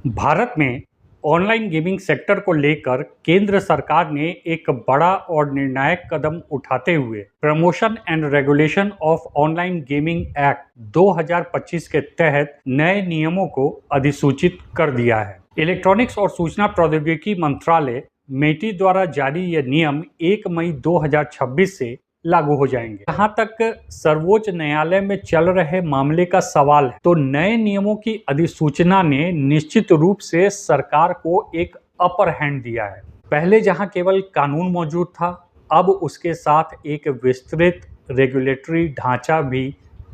भारत में online gaming sector को लेकर केंद्र सरकार ने एक बड़ा और निर्णायक कदम उठाते हुए promotion and regulation of online gaming act 2025 के तहत नए नियमों को अधिसूचित कर दिया है। इलेक्ट्रॉनिक्स और सूचना प्रौद्योगिकी मंत्रालय मेटी द्वारा जारी ये नियम 1 मई 2026 से लागू हो जाएंगे। जहां तक सर्वोच्च न्यायालय में चल रहे मामले का सवाल है, तो नए नियमों की अधिसूचना ने निश्चित रूप से सरकार को एक अपर हैंड दिया है। पहले जहां केवल कानून मौजूद था, अब उसके साथ एक विस्तृत रेगुलेटरी ढांचा भी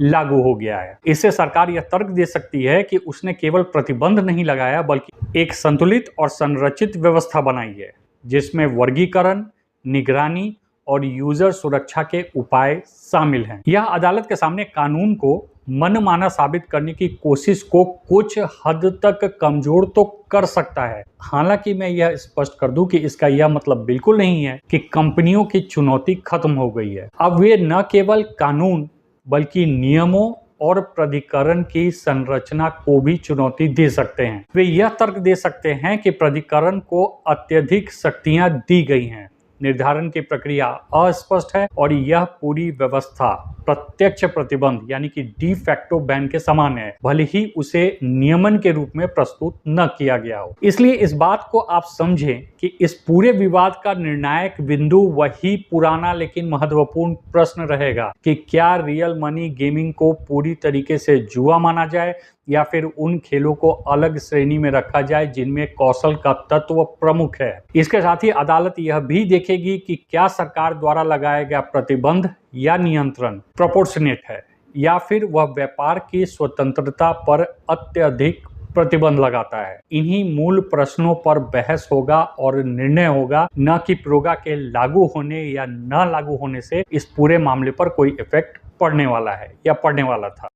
लागू हो गया है। इससे सरकार यह तर्क दे सकती है कि उसने केवल प्रतिबंध नहीं लगाया, बल्कि एक संतुलित और संरचित व्यवस्था बनाई है, जिसमें वर्गीकरण, निगरानी और यूजर सुरक्षा के उपाय शामिल हैं। यह अदालत के सामने कानून को मनमाना साबित करने की कोशिश को कुछ हद तक कमजोर तो कर सकता है। हालांकि मैं यह स्पष्ट कर दूं कि इसका यह मतलब बिल्कुल नहीं है कि कंपनियों की चुनौती खत्म हो गई है। अब वे न केवल कानून बल्कि नियमों और प्राधिकरण की संरचना को भी चुनौती दे सकते हैं। वे यह तर्क दे सकते हैं कि प्राधिकरण को अत्यधिक शक्तियां दी गई हैं, निर्धारण की प्रक्रिया अस्पष्ट है और यह पूरी व्यवस्था प्रत्यक्ष प्रतिबंध यानी कि डी फैक्टो बैन के समान है, भले ही उसे नियमन के रूप में प्रस्तुत न किया गया हो। इसलिए इस बात को आप समझें कि इस पूरे विवाद का निर्णायक बिंदु वही पुराना लेकिन महत्वपूर्ण प्रश्न रहेगा कि क्या रियल मनी गेमिंग को पूरी तरीके से जुआ माना जाए या फिर उन खेलों को अलग श्रेणी में रखा जाए जिनमें कौशल का तत्व प्रमुख है। इसके साथ ही अदालत यह भी देखेगी कि क्या सरकार द्वारा लगाया गया प्रतिबंध या नियंत्रण प्रोपोर्शनेट है या फिर वह व्यापार की स्वतंत्रता पर अत्यधिक प्रतिबंध लगाता है। इन्हीं मूल प्रश्नों पर बहस होगा और निर्णय होगा, न कि प्रोगा के लागू होने या न लागू होने से इस पूरे मामले पर कोई इफेक्ट पड़ने वाला है या पड़ने वाला था।